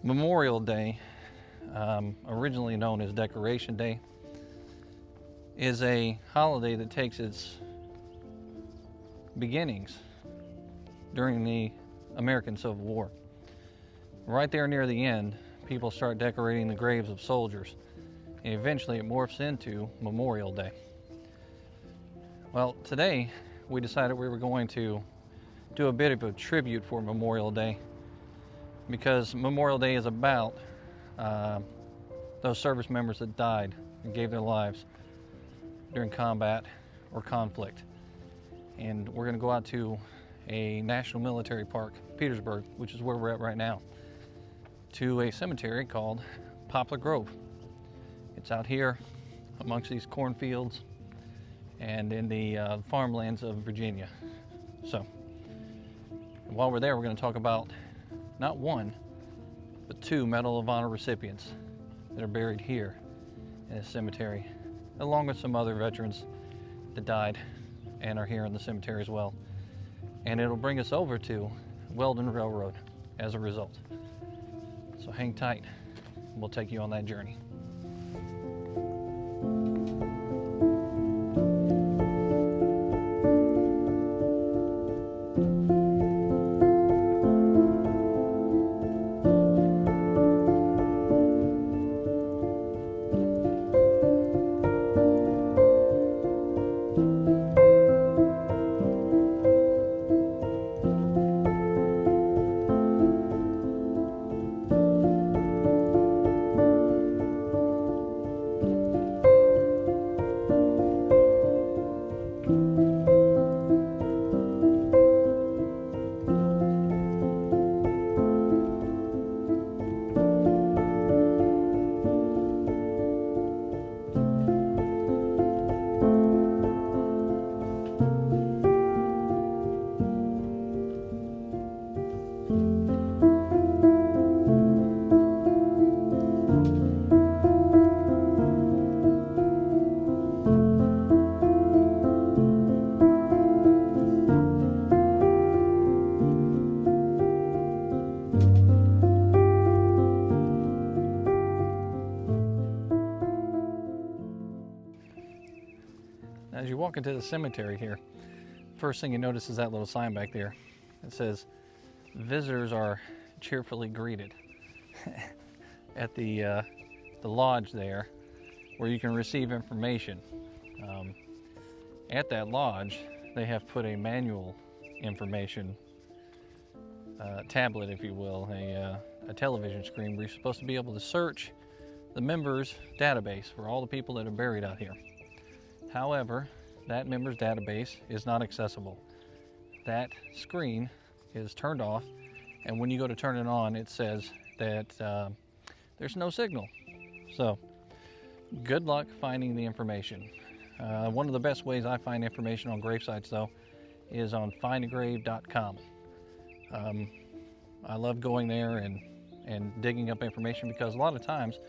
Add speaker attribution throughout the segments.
Speaker 1: Memorial Day, originally known as Decoration Day, is a holiday that takes its beginnings during the American Civil War. Right there near the end, people start decorating the graves of soldiers, and eventually it morphs into Memorial Day. Well, today we decided we were going to do a bit of a tribute for Memorial Day, because Memorial Day is about those service members that died and gave their lives during combat or conflict. And we're going to go out to a national military park, Petersburg, which is where we're at right now, to a cemetery called Poplar Grove. It's out here amongst these cornfields and in the farmlands of Virginia. So while we're there, we're going to talk about not one, but two Medal of Honor recipients that are buried here in this cemetery, along with some other veterans that died and are here in the cemetery as well. And it'll bring us over to Weldon Railroad as a result. So hang tight, we'll take you on that journey. As you walk into the cemetery here, first thing you notice is that little sign back there. It says, "Visitors are cheerfully greeted." At the lodge there, where you can receive information. At that lodge, they have put a manual information tablet, if you will, a television screen where you're supposed to be able to search the members' database for all the people that are buried out here. However, that members database is not accessible. That screen is turned off, and when you go to turn it on, it says that there's no signal. So good luck finding the information. One of the best ways I find information on gravesites, though, is on findagrave.com. I love going there and digging up information, because a lot of times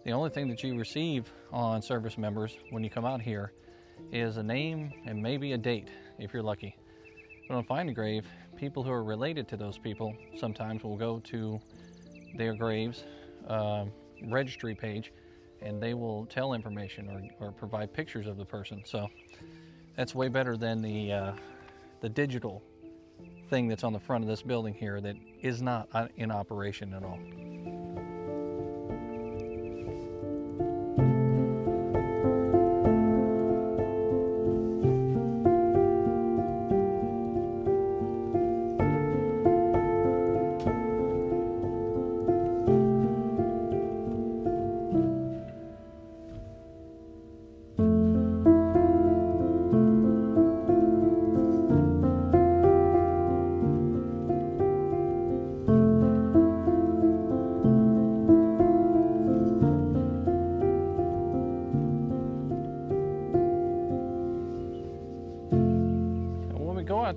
Speaker 1: the only thing that you receive on service members when you come out here is a name and maybe a date, if you're lucky. But on Find a Grave, people who are related to those people sometimes will go to their graves registry page, and they will tell information or provide pictures of the person. So that's way better than the digital thing that's on the front of this building here that is not in operation at all.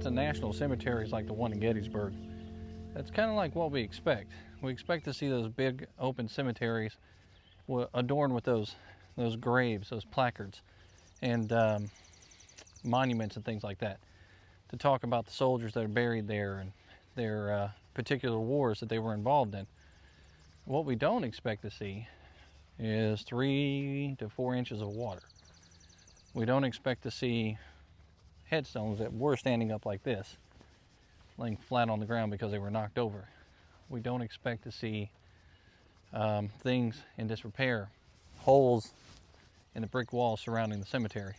Speaker 1: To national cemeteries like the one in Gettysburg, that's kind of like what we expect. We expect to see those big open cemeteries adorned with those graves, those placards, and monuments and things like that, to talk about the soldiers that are buried there and their particular wars that they were involved in. What we don't expect to see is 3 to 4 inches of water. We don't expect to see headstones that were standing up like this, laying flat on the ground because they were knocked over. We don't expect to see things in disrepair, holes in the brick wall surrounding the cemetery,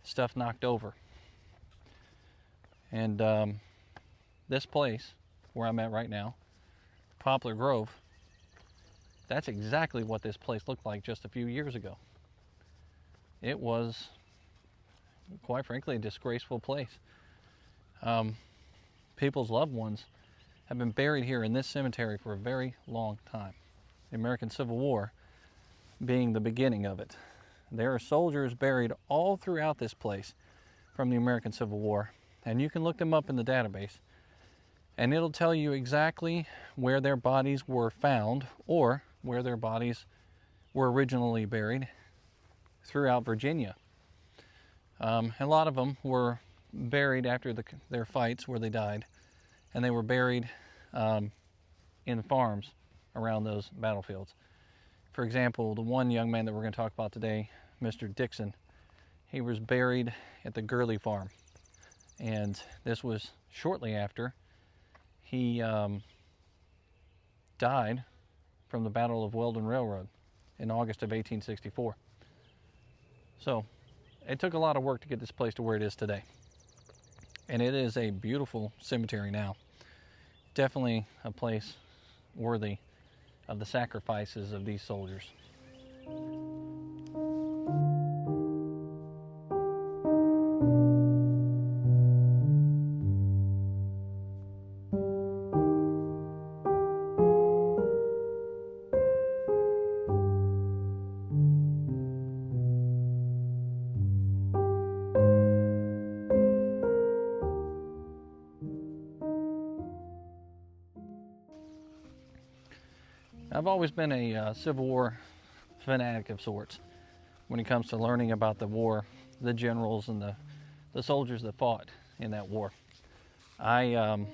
Speaker 1: stuff knocked over. And this place where I'm at right now, Poplar Grove, that's exactly what this place looked like just a few years ago. It was, quite frankly, a disgraceful place. People's loved ones have been buried here in this cemetery for a very long time. The American Civil War being the beginning of it. There are soldiers buried all throughout this place from the American Civil War, and you can look them up in the database, and it'll tell you exactly where their bodies were found or where their bodies were originally buried throughout Virginia. A lot of them were buried after their fights where they died, and they were buried in farms around those battlefields. For example, the one young man that we're going to talk about today, Mr. Dixon, he was buried at the Gurley farm, and this was shortly after he died from the Battle of Weldon Railroad in August of 1864. So it took a lot of work to get this place to where it is today. And it is a beautiful cemetery now. Definitely a place worthy of the sacrifices of these soldiers. I've always been a Civil War fanatic of sorts when it comes to learning about the war, the generals, and the soldiers that fought in that war. I,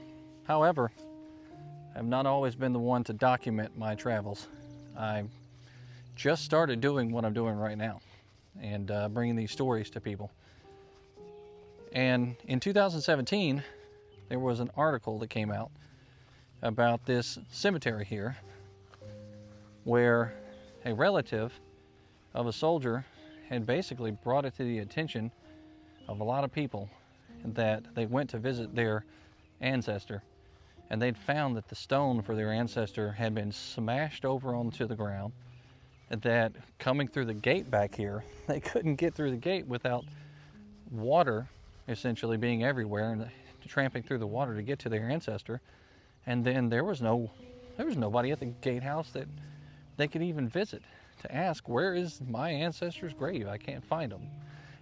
Speaker 1: however, have not always been the one to document my travels. I just started doing what I'm doing right now and bringing these stories to people. And in 2017, there was an article that came out about this cemetery here, where a relative of a soldier had basically brought it to the attention of a lot of people that they went to visit their ancestor, and they'd found that the stone for their ancestor had been smashed over onto the ground, and that coming through the gate back here, they couldn't get through the gate without water essentially being everywhere and tramping through the water to get to their ancestor. And then there was nobody at the gatehouse that they could even visit to ask, where is my ancestor's grave? I can't find them.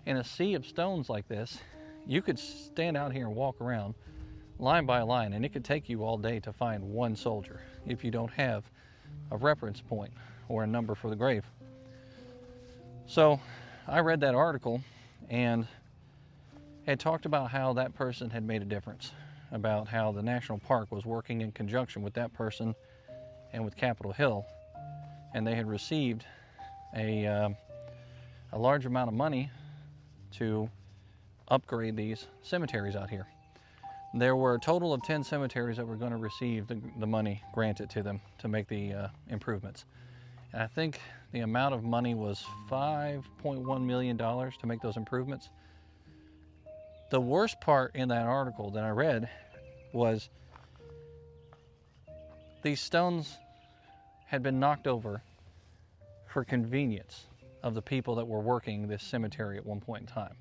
Speaker 1: In a sea of stones like this, you could stand out here and walk around line by line, and it could take you all day to find one soldier if you don't have a reference point or a number for the grave. So I read that article and had talked about how that person had made a difference, about how the National Park was working in conjunction with that person and with Capitol Hill, and they had received a large amount of money to upgrade these cemeteries out here. There were a total of 10 cemeteries that were going to receive the money granted to them to make the improvements. And I think the amount of money was $5.1 million to make those improvements. The worst part in that article that I read was these stones had been knocked over for convenience of the people that were working this cemetery at one point in time.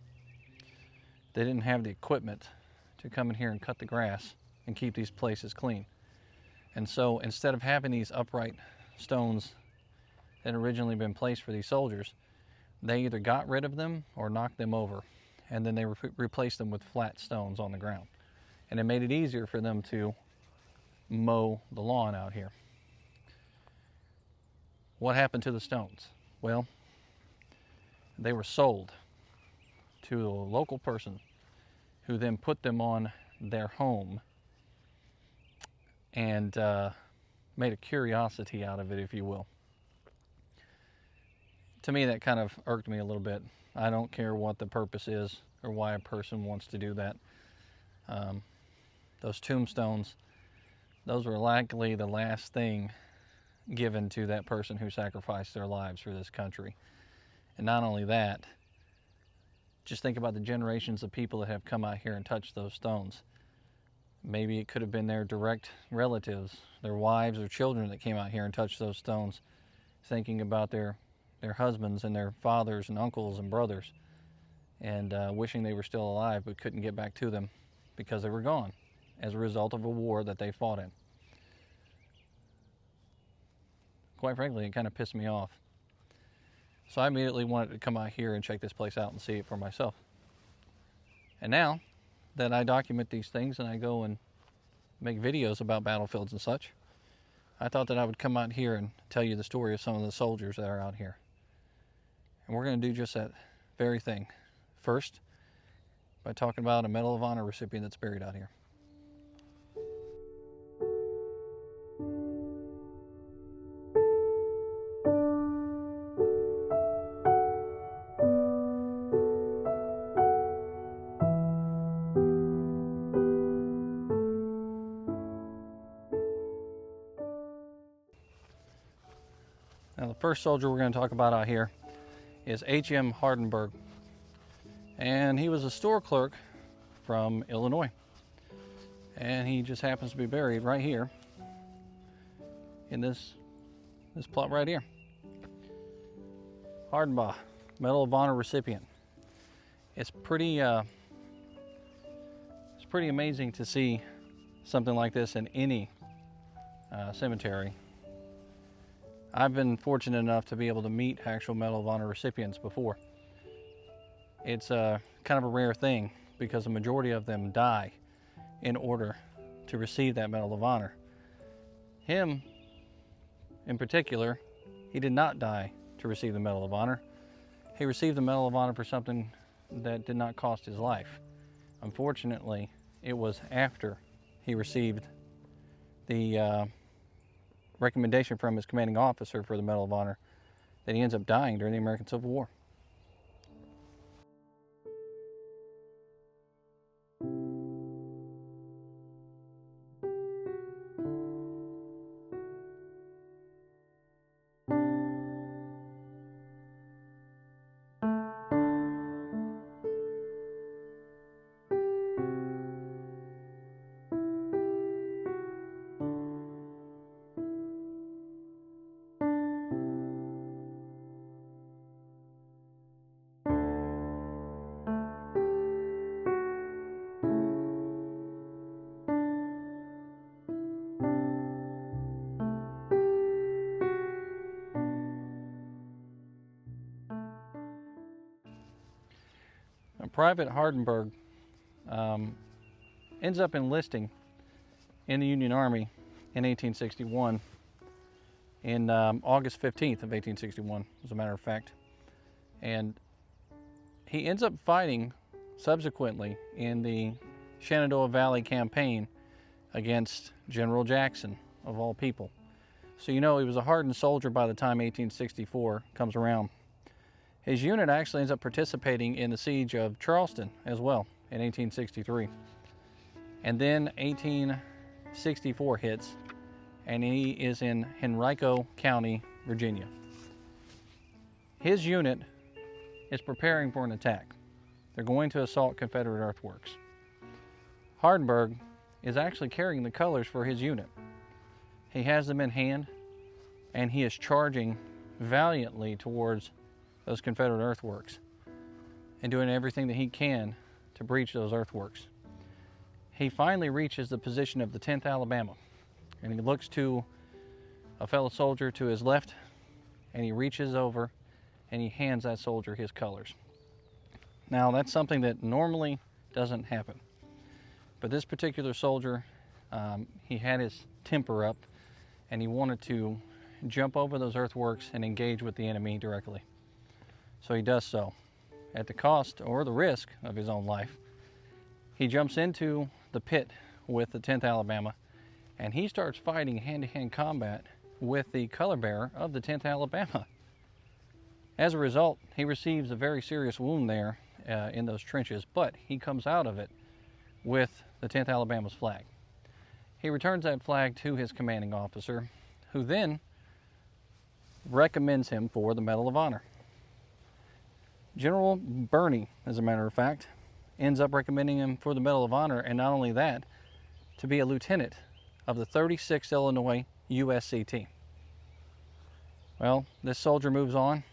Speaker 1: They didn't have the equipment to come in here and cut the grass and keep these places clean. And so instead of having these upright stones that had originally been placed for these soldiers, they either got rid of them or knocked them over, and then they replaced them with flat stones on the ground. And it made it easier for them to mow the lawn out here. What happened to the stones? Well, they were sold to a local person who then put them on their home and made a curiosity out of it, if you will. To me, that kind of irked me a little bit. I don't care what the purpose is or why a person wants to do that. Those tombstones, those were likely the last thing given to that person who sacrificed their lives for this country. And not only that, just think about the generations of people that have come out here and touched those stones. Maybe it could have been their direct relatives, their wives or children that came out here and touched those stones, thinking about their husbands and their fathers and uncles and brothers, and wishing they were still alive but couldn't get back to them because they were gone as a result of a war that they fought in. Quite frankly, it kind of pissed me off. So I immediately wanted to come out here and check this place out and see it for myself. And now that I document these things and I go and make videos about battlefields and such, I thought that I would come out here and tell you the story of some of the soldiers that are out here. And we're going to do just that very thing. First, by talking about a Medal of Honor recipient that's buried out here. Now, the first soldier we're going to talk about out here is HM Hardenberg. And he was a store clerk from Illinois. And he just happens to be buried right here in this plot right here. Hardenberg, Medal of Honor recipient. It's pretty amazing to see something like this in any cemetery. I've been fortunate enough to be able to meet actual Medal of Honor recipients before. It's kind of a rare thing because the majority of them die in order to receive that Medal of Honor. Him, in particular, he did not die to receive the Medal of Honor. He received the Medal of Honor for something that did not cost his life. Unfortunately, it was after he received the recommendation from his commanding officer for the Medal of Honor that he ends up dying during the American Civil War. Private Hardenberg ends up enlisting in the Union Army in 1861, in August 15th of 1861, as a matter of fact. And he ends up fighting subsequently in the Shenandoah Valley campaign against General Jackson, of all people. So you know he was a hardened soldier by the time 1864 comes around. His unit actually ends up participating in the siege of Charleston as well in 1863. And then 1864 hits, and he is in Henrico County, Virginia. His unit is preparing for an attack. They're going to assault Confederate earthworks. Hardenberg is actually carrying the colors for his unit. He has them in hand, and he is charging valiantly towards those Confederate earthworks and doing everything that he can to breach those earthworks. He finally reaches the position of the 10th Alabama, and he looks to a fellow soldier to his left, and he reaches over and he hands that soldier his colors. Now, that's something that normally doesn't happen, but this particular soldier, he had his temper up, and he wanted to jump over those earthworks and engage with the enemy directly. So he does so, at the cost or the risk of his own life. He jumps into the pit with the 10th Alabama, and he starts fighting hand-to-hand combat with the color bearer of the 10th Alabama. As a result, he receives a very serious wound there in those trenches, but he comes out of it with the 10th Alabama's flag. He returns that flag to his commanding officer, who then recommends him for the Medal of Honor. General Birney, as a matter of fact, ends up recommending him for the Medal of Honor, and not only that, to be a lieutenant of the 36th Illinois USC team. Well, this soldier moves on.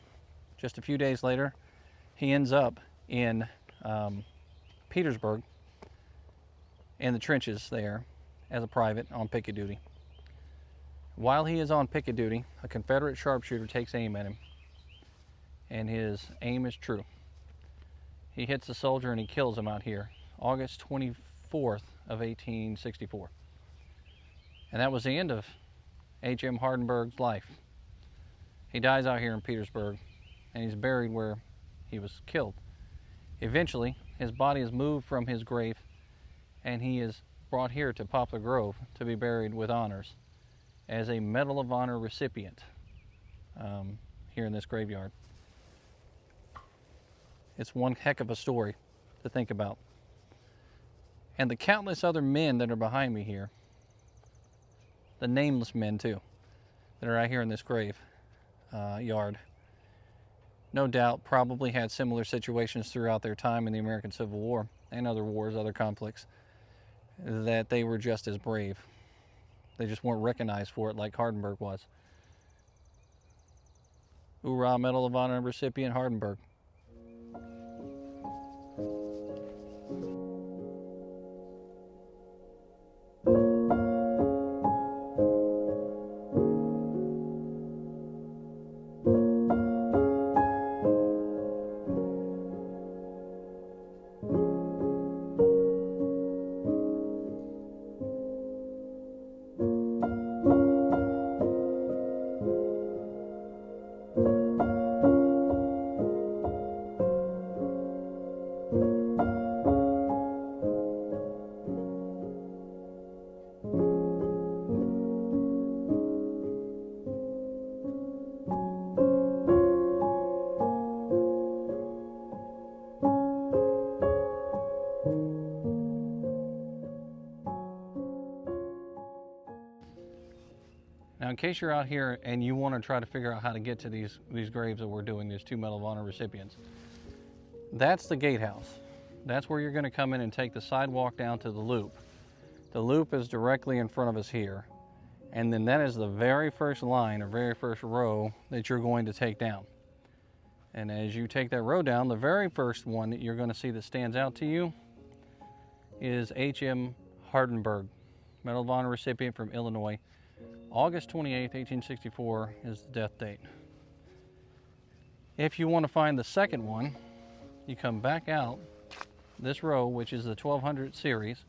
Speaker 1: Just a few days later, he ends up in Petersburg, in the trenches there, as a private on picket duty. While he is on picket duty, a Confederate sharpshooter takes aim at him, and his aim is true. He hits the soldier and he kills him out here, August 24th of 1864. And that was the end of HM Hardenberg's life. He dies out here in Petersburg, and he's buried where he was killed. Eventually, his body is moved from his grave, and he is brought here to Poplar Grove to be buried with honors as a Medal of Honor recipient here in this graveyard. It's one heck of a story to think about. And the countless other men that are behind me here, the nameless men too, that are out here in this grave yard, no doubt probably had similar situations throughout their time in the American Civil War and other wars, other conflicts, that they were just as brave. They just weren't recognized for it like Hardenberg was. Hoorah, Medal of Honor recipient Hardenberg. Now, in case you're out here and you want to try to figure out how to get to these graves that we're doing, these two Medal of Honor recipients, that's the gatehouse. That's where you're going to come in and take the sidewalk down to the loop. The loop is directly in front of us here. And then that is the very first line or very first row that you're going to take down. And as you take that row down, the very first one that you're going to see that stands out to you is HM Hardenberg, Medal of Honor recipient from Illinois. August 28th, 1864 is the death date. If you want to find the second one, you come back out this row, which is the 1200 series,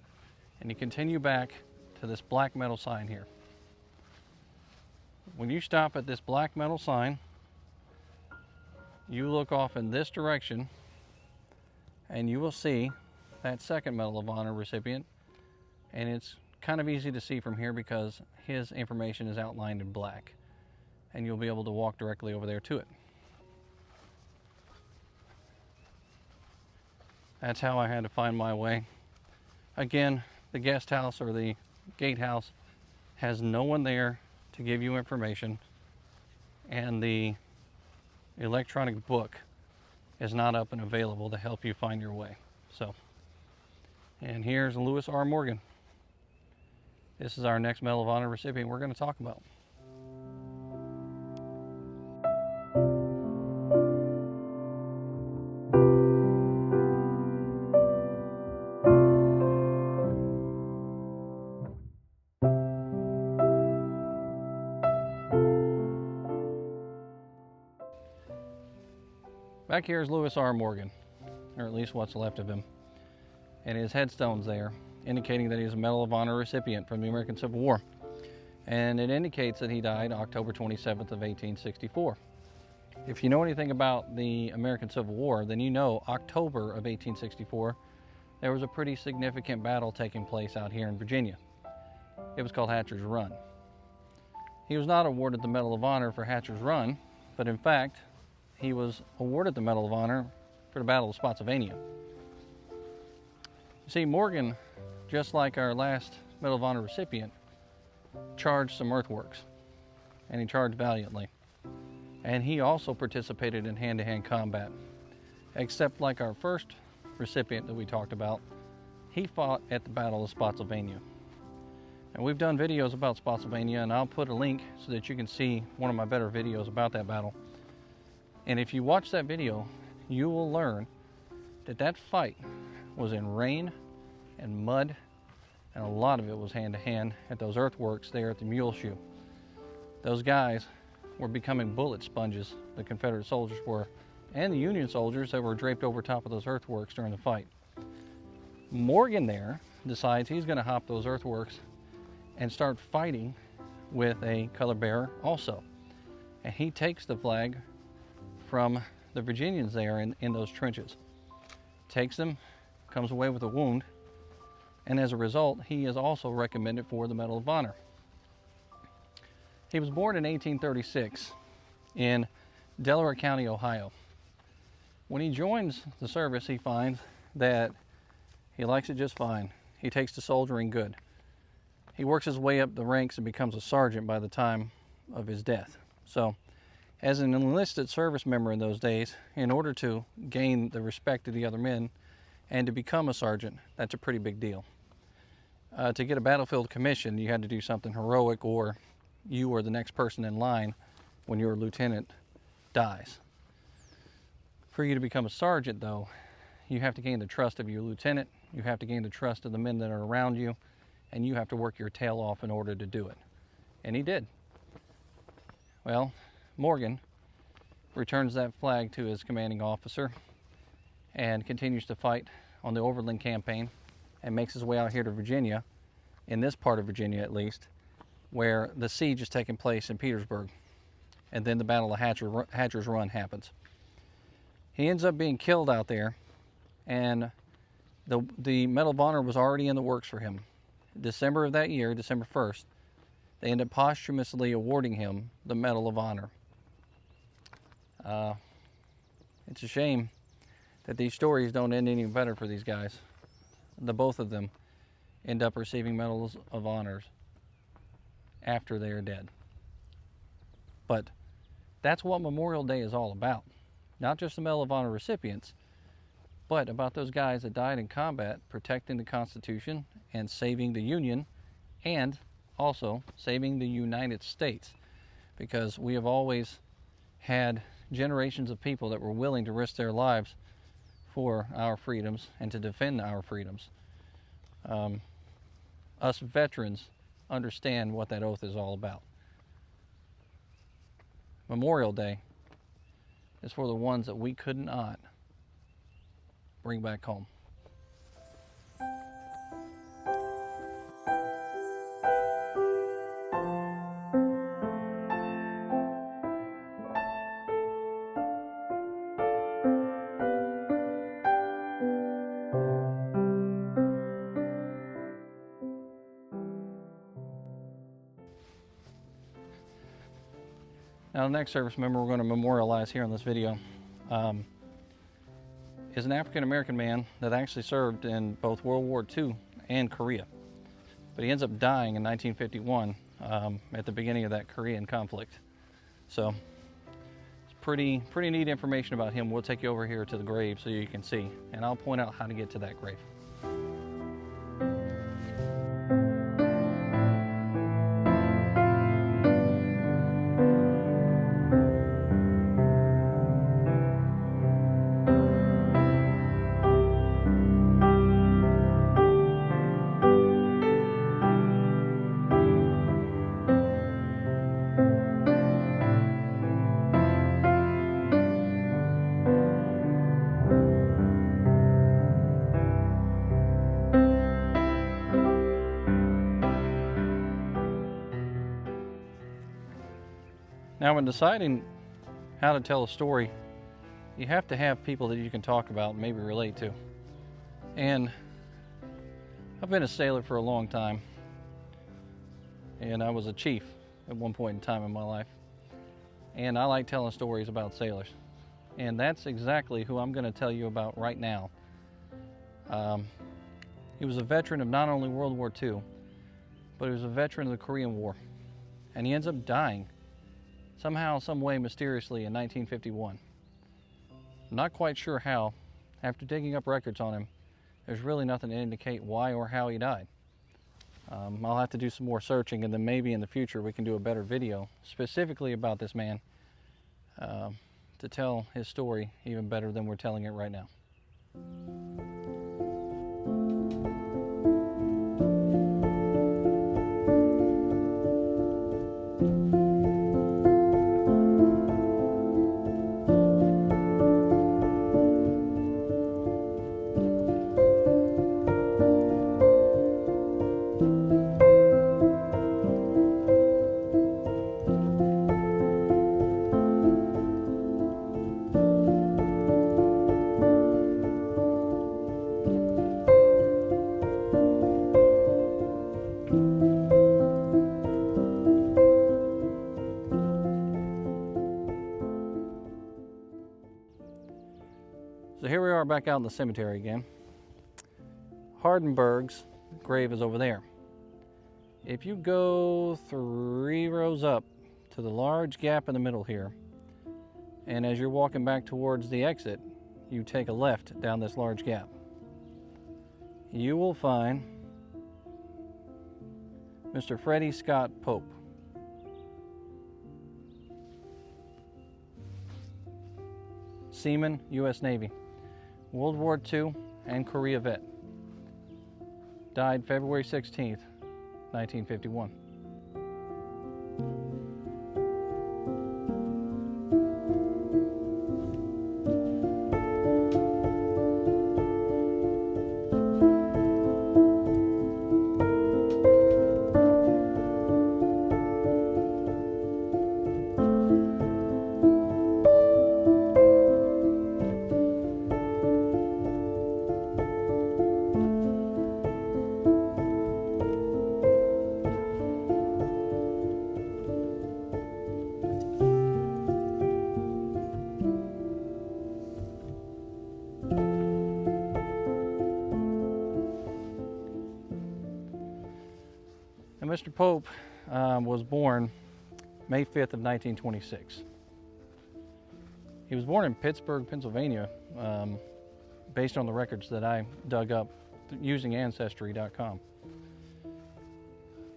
Speaker 1: and you continue back to this black metal sign here. When you stop at this black metal sign, you look off in this direction and you will see that second Medal of Honor recipient, and it's kind of easy to see from here because his information is outlined in black, and you'll be able to walk directly over there to it. That's how I had to find my way. Again, the guest house or the gatehouse has no one there to give you information, and the electronic book is not up and available to help you find your way. So, and here's Lewis R. Morgan. This is our next Medal of Honor recipient we're going to talk about. Back here is Lewis R. Morgan, or at least what's left of him, and his headstone's there, indicating that he's a Medal of Honor recipient from the American Civil War. And it indicates that he died October 27th of 1864. If you know anything about the American Civil War, then you know October of 1864, there was a pretty significant battle taking place out here in Virginia. It was called Hatcher's Run. He was not awarded the Medal of Honor for Hatcher's Run, but in fact, he was awarded the Medal of Honor for the Battle of Spotsylvania. You see, Morgan, just like our last Medal of Honor recipient, charged some earthworks, and he charged valiantly. And he also participated in hand-to-hand combat, except like our first recipient that we talked about, he fought at the Battle of Spotsylvania. And we've done videos about Spotsylvania, and I'll put a link so that you can see one of my better videos about that battle. And if you watch that video, you will learn that that fight was in rain and mud, and a lot of it was hand-to-hand at those earthworks there at the Mule Shoe. Those guys were becoming bullet sponges, the Confederate soldiers were, and the Union soldiers that were draped over top of those earthworks during the fight. Morgan there decides he's going to hop those earthworks and start fighting with a color bearer also. And he takes the flag from the Virginians there in those trenches. Takes them, comes away with a wound, and as a result, he is also recommended for the Medal of Honor. He was born in 1836 in Delaware County, Ohio. When he joins the service, he finds that he likes it just fine. He takes to soldiering good. He works his way up the ranks and becomes a sergeant by the time of his death. So, as an enlisted service member in those days, in order to gain the respect of the other men and to become a sergeant, that's a pretty big deal. To get a battlefield commission, you had to do something heroic, or you or the next person in line when your lieutenant dies. For you to become a sergeant, though, you have to gain the trust of your lieutenant, you have to gain the trust of the men that are around you, and you have to work your tail off in order to do it. And he did. Well, Morgan returns that flag to his commanding officer and continues to fight on the Overland campaign and makes his way out here to Virginia, in this part of Virginia at least, where the siege is taking place in Petersburg. And then the Battle of Hatcher's Run happens. He ends up being killed out there, and the Medal of Honor was already in the works for him. December of that year, December 1st, they end up posthumously awarding him the Medal of Honor. It's a shame that these stories don't end any better for these guys. The both of them end up receiving Medals of Honors after they are dead. But that's what Memorial Day is all about. Not just the Medal of Honor recipients, but about those guys that died in combat protecting the Constitution and saving the Union, and also saving the United States, because we have always had generations of people that were willing to risk their lives for our freedoms and to defend our freedoms. Us veterans understand what that oath is all about. Memorial Day is for the ones that we could not bring back home. Now, the next service member we're going to memorialize here in this video is an African-American man that actually served in both World War II and Korea. But he ends up dying in 1951 at the beginning of that Korean conflict. So it's pretty neat information about him. We'll take you over here to the grave so you can see, and I'll point out how to get to that grave. Now, when deciding how to tell a story, you have to have people that you can talk about and maybe relate to. And I've been a sailor for a long time. and I was a chief at one point in time in my life. And I like telling stories about sailors. And that's exactly who I'm going to tell you about right now. He was a veteran of not only World War II, but he was a veteran of the Korean War. And he ends up dying somehow, some way, mysteriously in 1951. I'm not quite sure how. After digging up records on him, there's really nothing to indicate why or how he died. I'll have to do some more searching, and then maybe in the future we can do a better video specifically about this man to tell his story even better than we're telling it right now. So here we are back out in the cemetery again. Hardenberg's grave is over there. If you go 3 rows up to the large gap in the middle here, and as you're walking back towards the exit, you take a left down this large gap. You will find Mr. Freddy Scott Pope. Seaman, U.S. Navy. World War II and Korea vet. Died February 16th, 1951. And Mr. Pope was born May 5th of 1926. He was born in Pittsburgh, Pennsylvania, based on the records that I dug up using Ancestry.com.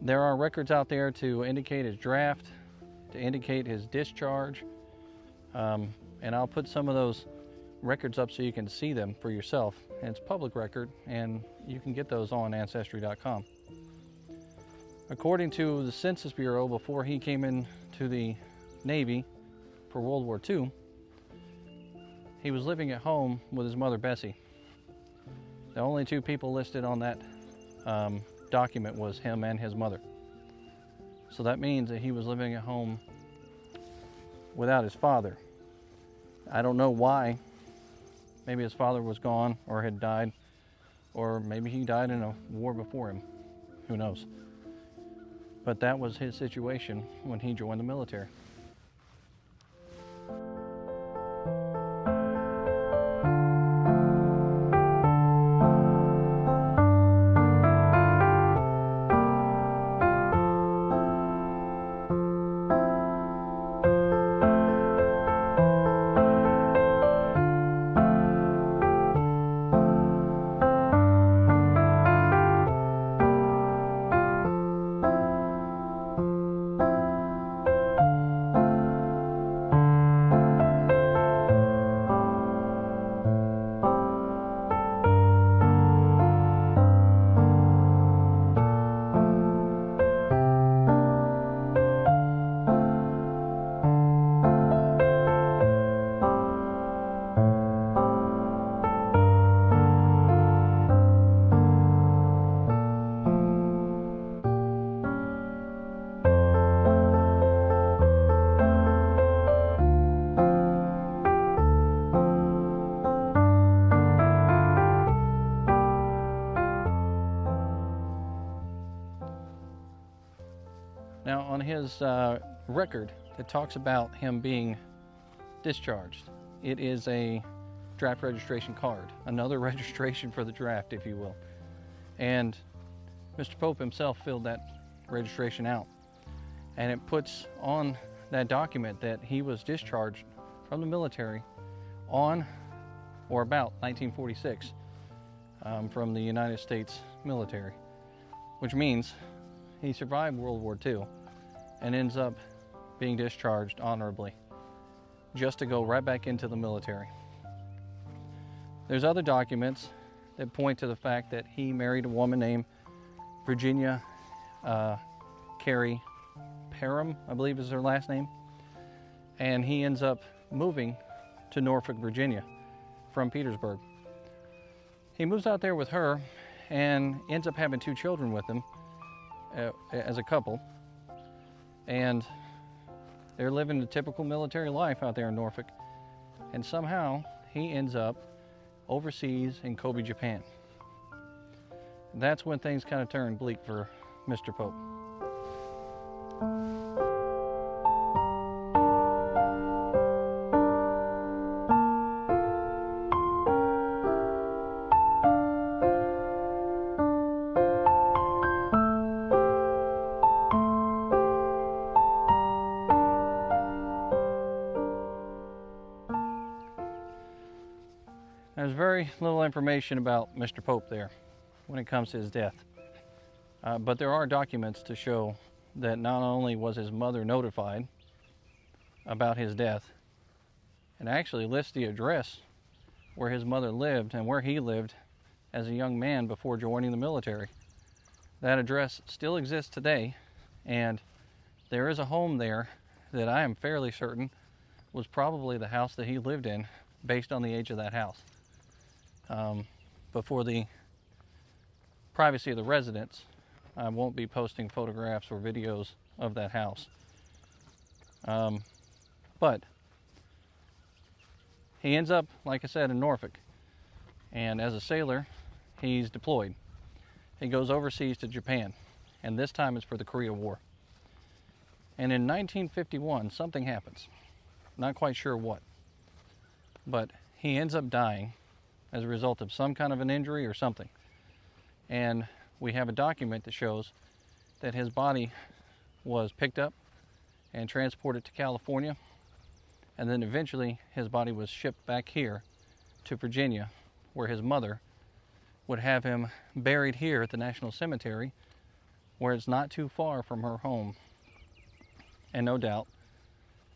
Speaker 1: There are records out there to indicate his draft, to indicate his discharge, and I'll put some of those records up so you can see them for yourself. And it's public record, and you can get those on Ancestry.com. According to the Census Bureau, before he came into the Navy for World War II, he was living at home with his mother, Bessie. The only 2 people listed on that document was him and his mother. So that means that he was living at home without his father. I don't know why. Maybe his father was gone or had died, or maybe he died in a war before him. Who knows? But that was his situation when he joined the military. his record that talks about him being discharged. It is a draft registration card, another registration for the draft, if you will. And Mr. Pope himself filled that registration out. And it puts on that document that he was discharged from the military on or about 1946 from the United States military, which means he survived World War II and ends up being discharged honorably just to go right back into the military. There's other documents that point to the fact that he married a woman named Virginia Carey Parham, I believe is her last name, and he ends up moving to Norfolk, Virginia from Petersburg. He moves out there with her and ends up having 2 children with him as a couple, and they're living the typical military life out there in Norfolk, and somehow he ends up overseas in Kobe, Japan. That's when things kind of turn bleak for Mr. Pope. There's very little information about Mr. Pope there when it comes to his death. But there are documents to show that not only was his mother notified about his death, and actually lists the address where his mother lived and where he lived as a young man before joining the military. That address still exists today, and there is a home there that I am fairly certain was probably the house that he lived in based on the age of that house. But for the privacy of the residents, I won't be posting photographs or videos of that house. But he ends up, like I said, in Norfolk, and as a sailor, he's deployed. He goes overseas to Japan, and this time it's for the Korean War. And in 1951, something happens. Not quite sure what, but he ends up dying as a result of some kind of an injury or something. And we have a document that shows that his body was picked up and transported to California, and then eventually his body was shipped back here to Virginia, where his mother would have him buried here at the National Cemetery, where it's not too far from her home. And no doubt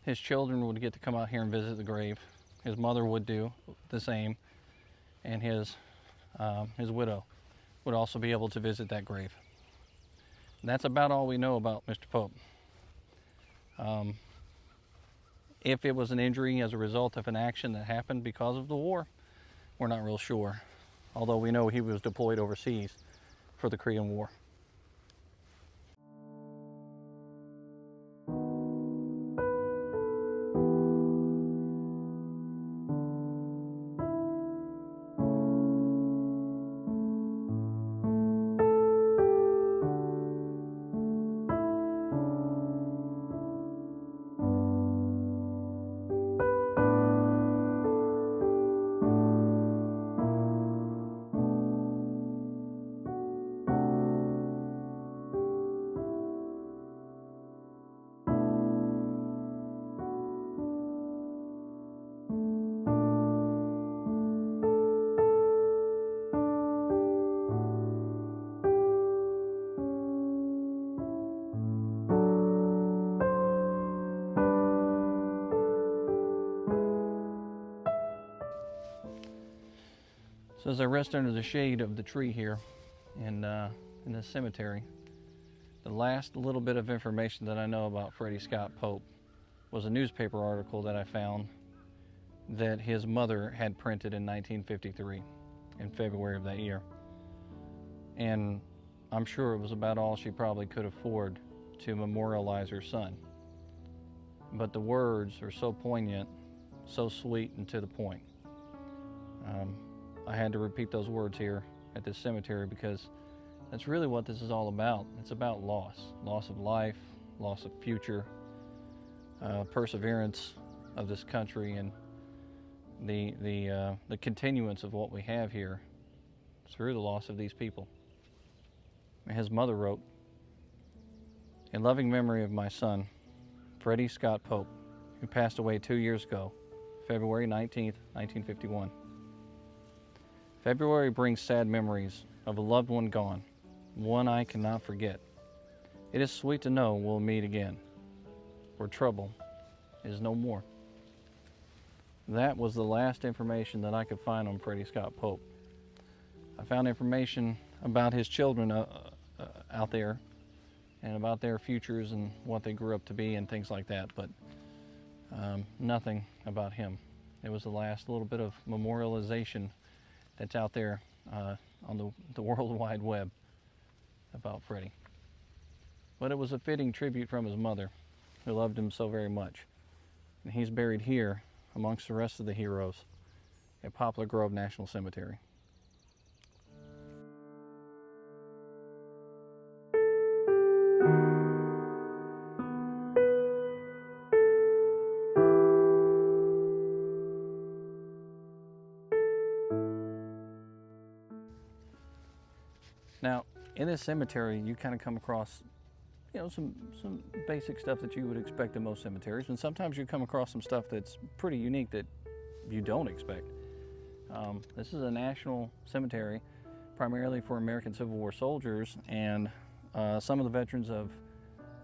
Speaker 1: his children would get to come out here and visit the grave. His mother would do the same, and his widow would also be able to visit that grave. And that's about all we know about Mr. Pope. If it was an injury as a result of an action that happened because of the war, we're not real sure, although we know he was deployed overseas for the Korean War. So as I rest under the shade of the tree here in this cemetery, the last little bit of information that I know about Freddy Scott Pope was a newspaper article that I found that his mother had printed in 1953, in February of that year. And I'm sure it was about all she probably could afford to memorialize her son. But the words are so poignant, so sweet, and to the point. I had to repeat those words here at this cemetery because that's really what this is all about. It's about loss of life, loss of future, perseverance of this country, and the continuance of what we have here through the loss of these people. And his mother wrote, "In loving memory of my son, Freddy Scott Pope, who passed away 2 years ago, February 19th, 1951. February brings sad memories of a loved one gone, one I cannot forget. It is sweet to know we'll meet again, where trouble is no more." That was the last information that I could find on Freddy Scott Pope. I found information about his children out there, and about their futures and what they grew up to be and things like that, but nothing about him. It was the last little bit of memorialization that's out there on the World Wide Web about Freddy. But it was a fitting tribute from his mother, who loved him so very much. And he's buried here amongst the rest of the heroes at Poplar Grove National Cemetery. Now, in this cemetery, you kind of come across, some basic stuff that you would expect in most cemeteries, and sometimes you come across some stuff that's pretty unique that you don't expect. This is a national cemetery, primarily for American Civil War soldiers, and some of the veterans of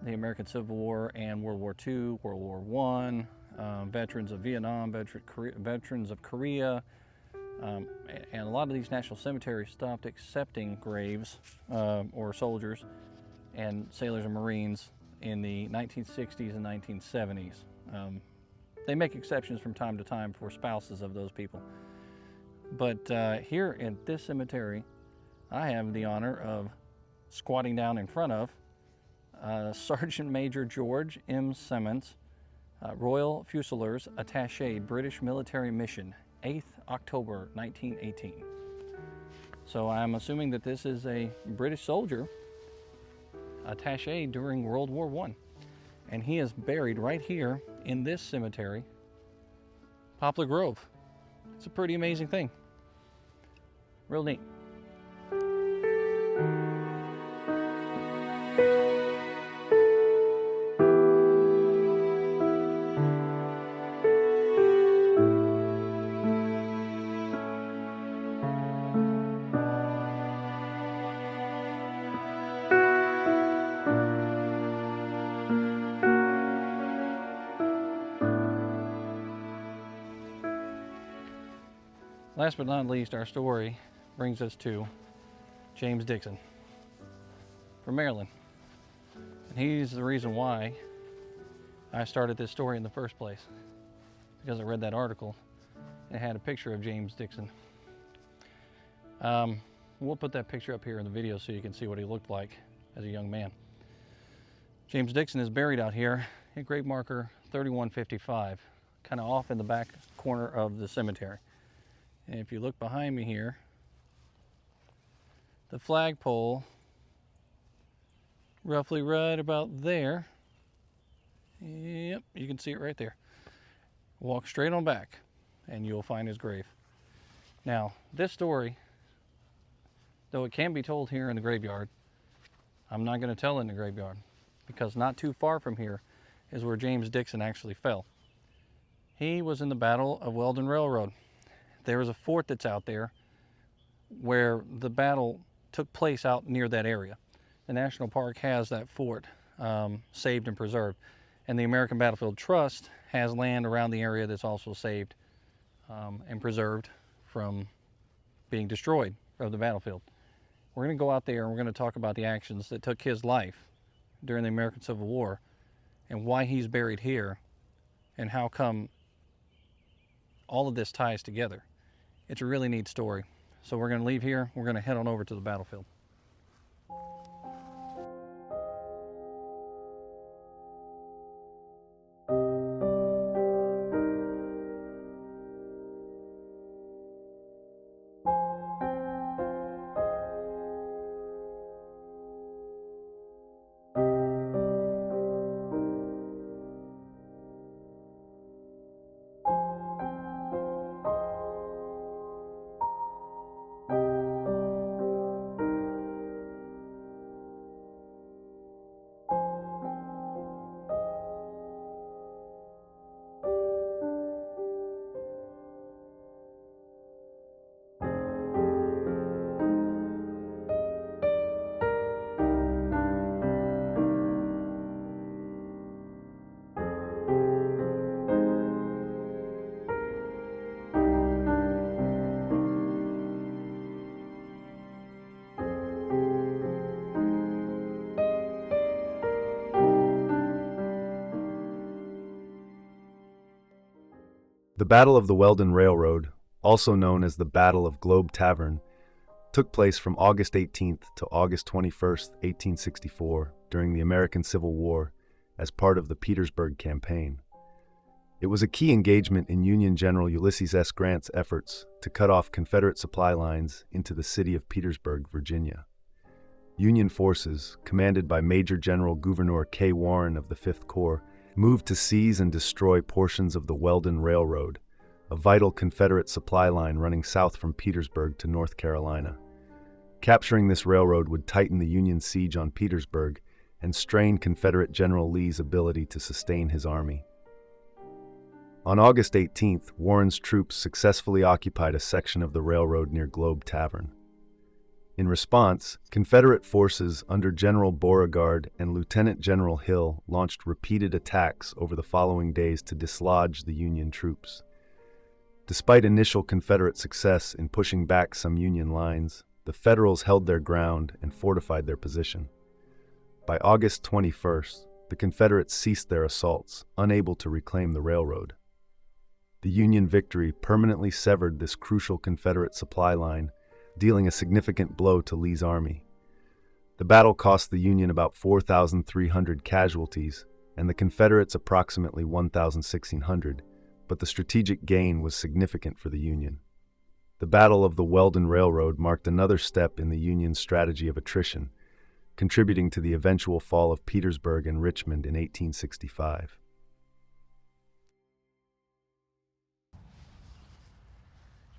Speaker 1: the American Civil War and World War II, World War I, veterans of Vietnam, veterans of Korea. And a lot of these national cemeteries stopped accepting graves or soldiers and sailors and Marines in the 1960s and 1970s. They make exceptions from time to time for spouses of those people. But here in this cemetery, I have the honor of squatting down in front of Sergeant Major George M. Simmons, Royal Fusiliers Attaché, British Military Mission, 8th October 1918. So I'm assuming that this is a British soldier attaché during World War I. And he is buried right here in this cemetery, Poplar Grove. It's a pretty amazing thing. Real neat. Last but not least, our story brings us to James Dixon from Maryland. And he's the reason why I started this story in the first place, because I read that article and it had a picture of James Dixon. We'll put that picture up here in the video so you can see what he looked like as a young man. James Dixon is buried out here at grave marker 3155, kind of off in the back corner of the cemetery. And if you look behind me here, the flagpole, roughly right about there. Yep, you can see it right there. Walk straight on back and you'll find his grave. Now, this story, though it can be told here in the graveyard, I'm not going to tell in the graveyard, because not too far from here is where James Dixon actually fell. He was in the Battle of Weldon Railroad. There is a fort that's out there where the battle took place out near that area. The National Park has that fort saved and preserved. And the American Battlefield Trust has land around the area that's also saved and preserved from being destroyed from the battlefield. We're going to go out there and we're going to talk about the actions that took his life during the American Civil War and why he's buried here and how come all of this ties together. It's a really neat story. So we're going to leave here. We're going to head on over to the battlefield.
Speaker 2: The Battle of the Weldon Railroad, also known as the Battle of Globe Tavern, took place from August 18th to August 21st, 1864, during the American Civil War as part of the Petersburg Campaign. It was a key engagement in Union General Ulysses S. Grant's efforts to cut off Confederate supply lines into the city of Petersburg, Virginia. Union forces, commanded by Major General Gouverneur K. Warren of the 5th Corps, moved to seize and destroy portions of the Weldon Railroad, a vital Confederate supply line running south from Petersburg to North Carolina. Capturing this railroad would tighten the Union siege on Petersburg and strain Confederate General Lee's ability to sustain his army. On August 18th, Warren's troops successfully occupied a section of the railroad near Globe Tavern. In response, Confederate forces under General Beauregard and Lieutenant General Hill launched repeated attacks over the following days to dislodge the Union troops. Despite initial Confederate success in pushing back some Union lines, the Federals held their ground and fortified their position. By August 21st, the Confederates ceased their assaults, unable to reclaim the railroad. The Union victory permanently severed this crucial Confederate supply line, dealing a significant blow to Lee's army. The battle cost the Union about 4,300 casualties and the Confederates approximately 1,600, but the strategic gain was significant for the Union. The Battle of the Weldon Railroad marked another step in the Union's strategy of attrition, contributing to the eventual fall of Petersburg and Richmond in 1865.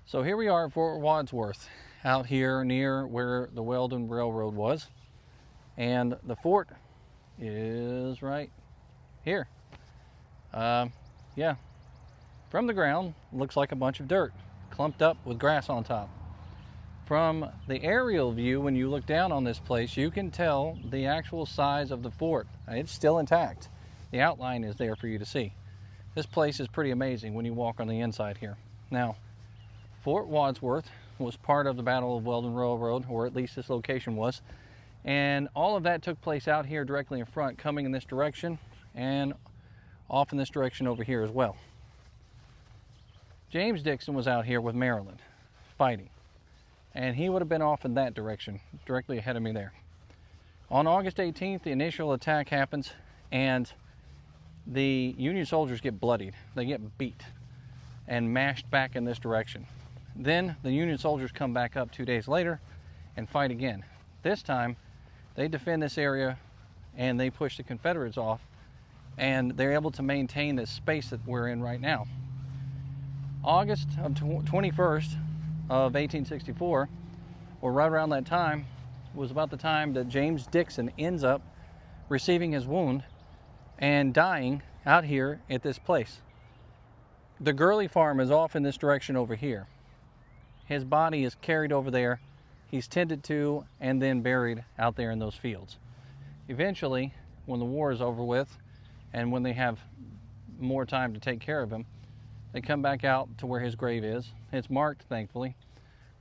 Speaker 1: So here we are at Fort Wadsworth, out here near where the Weldon Railroad was, and the fort is right here. Yeah, from the ground looks like a bunch of dirt clumped up with grass on top. From the aerial view, when you look down on this place, you can tell the actual size of the fort. It's still intact. The outline is there for you to see. This place is pretty amazing when you walk on the inside here. Now, Fort Wadsworth was part of the Battle of Weldon Railroad, or at least this location was, and all of that took place out here directly in front, coming in this direction and off in this direction over here as well. James Dixon was out here with Maryland fighting, and he would have been off in that direction, directly ahead of me there. On August 18th, the initial attack happens, and the Union soldiers get bloodied. They get beat and mashed back in this direction. Then the Union soldiers come back up 2 days later and fight again. This time, they defend this area and they push the Confederates off, and they're able to maintain this space that we're in right now. August 21st of 1864, or right around that time, was about the time that James Dixon ends up receiving his wound and dying out here at this place. The Gurley farm is off in this direction over here. His body is carried over there. He's tended to and then buried out there in those fields. Eventually, when the war is over with and when they have more time to take care of him, they come back out to where his grave is. It's marked, thankfully,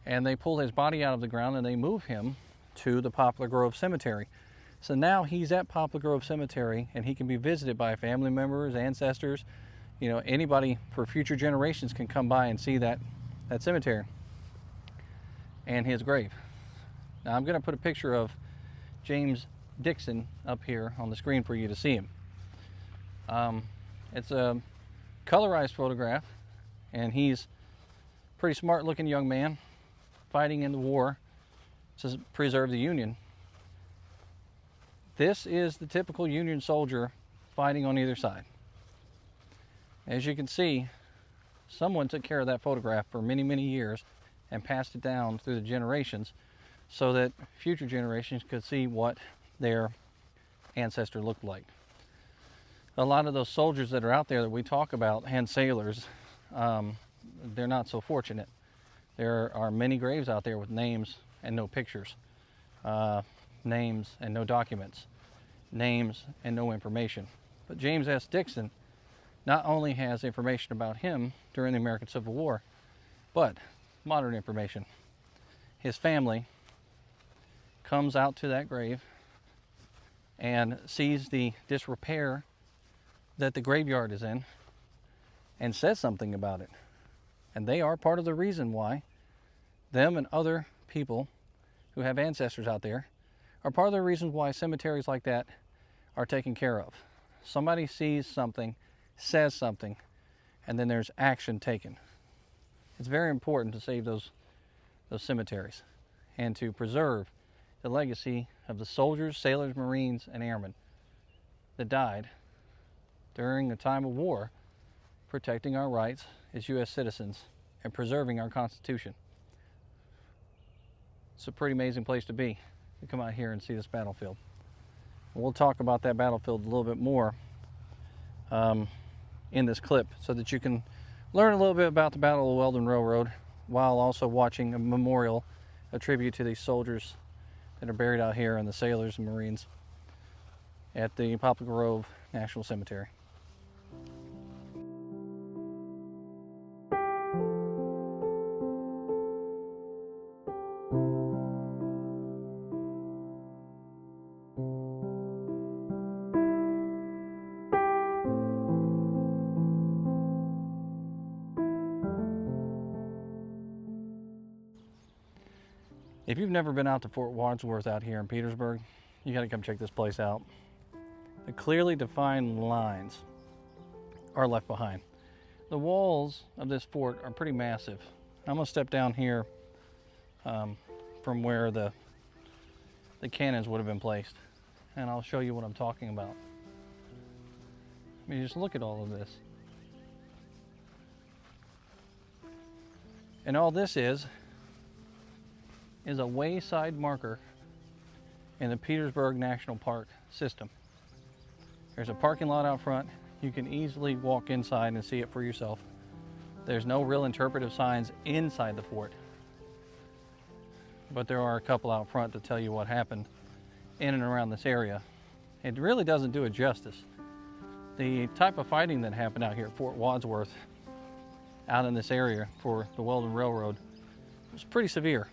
Speaker 1: and they pull his body out of the ground and they move him to the Poplar Grove Cemetery. So now he's at Poplar Grove Cemetery and he can be visited by family members, ancestors, anybody for future generations can come by and see that cemetery and his grave. Now I'm going to put a picture of James Dixon up here on the screen for you to see him. It's a colorized photograph, and he's a pretty smart looking young man fighting in the war to preserve the Union. This is the typical Union soldier fighting on either side. As you can see, someone took care of that photograph for many, many years and passed it down through the generations so that future generations could see what their ancestor looked like. A lot of those soldiers that are out there that we talk about, and sailors, they're not so fortunate. There are many graves out there with names and no pictures, names and no documents, names and no information. But James S. Dixon not only has information about him during the American Civil War, but modern information. His family comes out to that grave and sees the disrepair that the graveyard is in, and says something about it. And they are part of the reason why them and other people who have ancestors out there are part of the reasons why cemeteries like that are taken care of. Somebody sees something, says something, and then there's action taken. It's very important to save those cemeteries and to preserve the legacy of the soldiers, sailors, Marines, and airmen that died during a time of war, protecting our rights as U.S. citizens and preserving our Constitution. It's a pretty amazing place to be, to come out here and see this battlefield. We'll talk about that battlefield a little bit more in this clip so that you can learn a little bit about the Battle of Weldon Railroad while also watching a memorial, a tribute to these soldiers that are buried out here and the sailors and Marines at the Poplar Grove National Cemetery. If you've never been out to Fort Wadsworth out here in Petersburg, you got to come check this place out. The clearly defined lines are left behind. The walls of this fort are pretty massive. I'm going to step down here from where the cannons would have been placed, and I'll show you what I'm talking about. I mean, just look at all of this. And all this is a wayside marker in the Petersburg National Park system. There's a parking lot out front. You can easily walk inside and see it for yourself. There's no real interpretive signs inside the fort, but there are a couple out front to tell you what happened in and around this area. It really doesn't do it justice. The type of fighting that happened out here at Fort Wadsworth, out in this area for the Weldon Railroad, was pretty severe.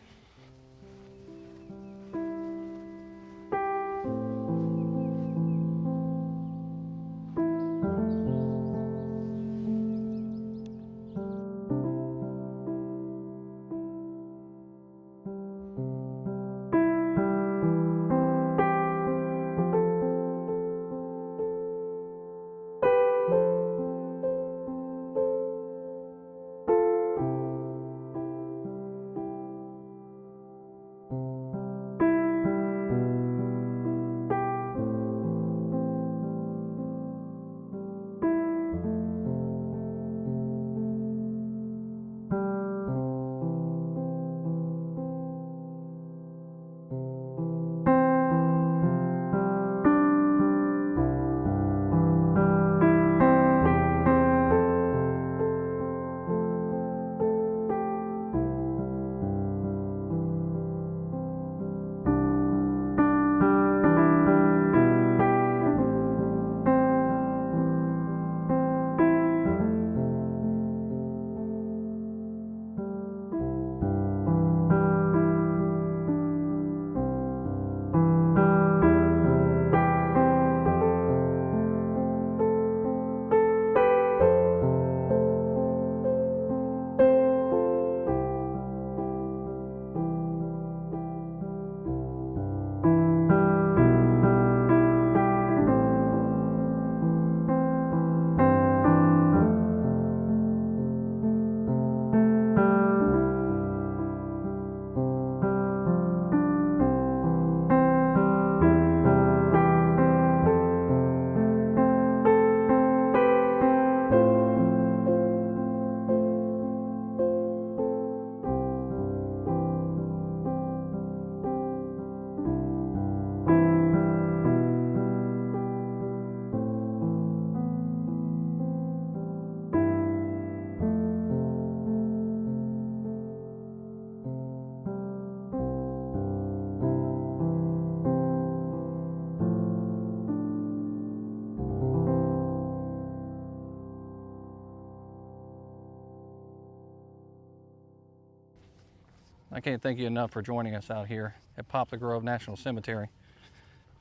Speaker 1: I can't thank you enough for joining us out here at Poplar Grove National Cemetery.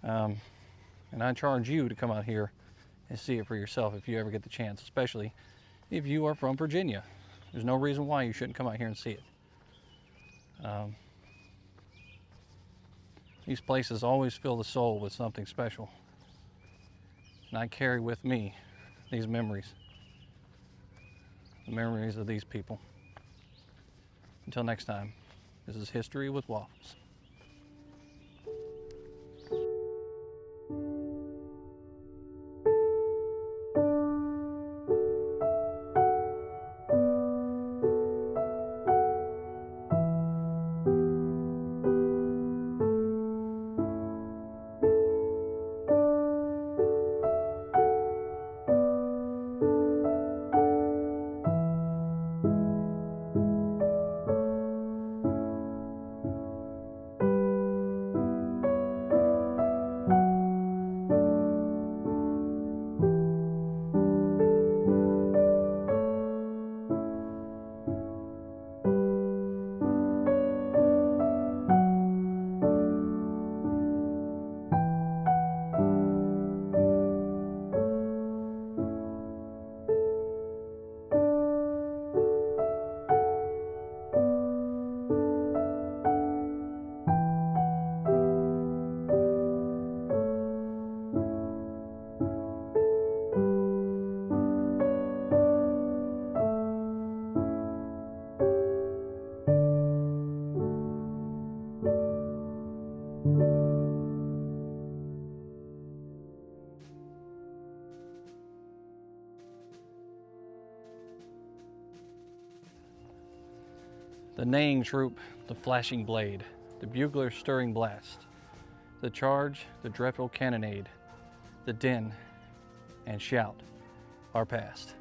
Speaker 1: And I charge you to come out here and see it for yourself if you ever get the chance, especially if you are from Virginia. There's no reason why you shouldn't come out here and see it. These places always fill the soul with something special. And I carry with me these memories. The memories of these people. Until next time, this is History with Waffles. The neighing troop, the flashing blade, the bugler's stirring blast, the charge, the dreadful cannonade, the din and shout are past.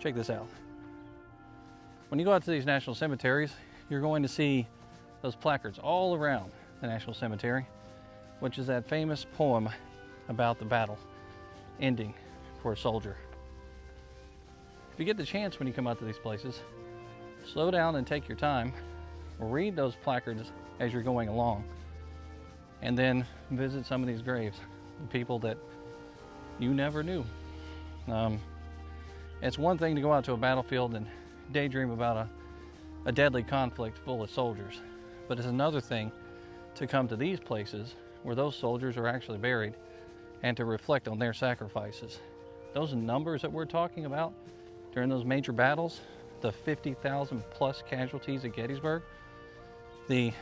Speaker 1: Check this out. When you go out to these national cemeteries, you're going to see those placards all around the National Cemetery, which is that famous poem about the battle ending for a soldier. If you get the chance when you come out to these places, slow down and take your time, read those placards as you're going along, and then visit some of these graves, the people that you never knew. It's one thing to go out to a battlefield and daydream about a deadly conflict full of soldiers, but it's another thing to come to these places where those soldiers are actually buried and to reflect on their sacrifices. Those numbers that we're talking about during those major battles, the 50,000 plus casualties at Gettysburg, the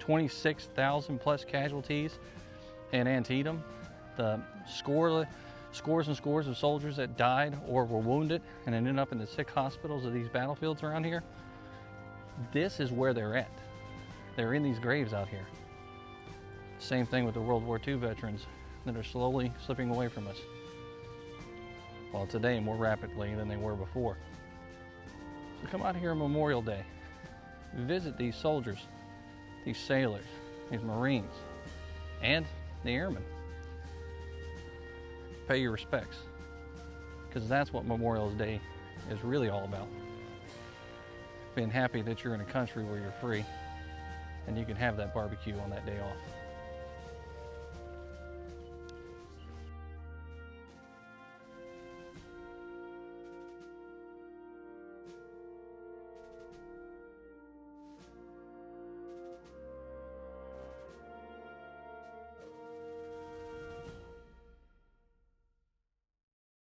Speaker 1: 26,000 plus casualties in Antietam, the scores and scores of soldiers that died or were wounded and ended up in the sick hospitals of these battlefields around here. This is where they're at. They're in these graves out here. Same thing with the World War II veterans that are slowly slipping away from us. Well, today more rapidly than they were before. So come out here on Memorial Day, visit these soldiers, these sailors, these Marines, and the airmen. Pay your respects, because that's what Memorial Day is really all about. Being happy that you're in a country where you're free and you can have that barbecue on that day off.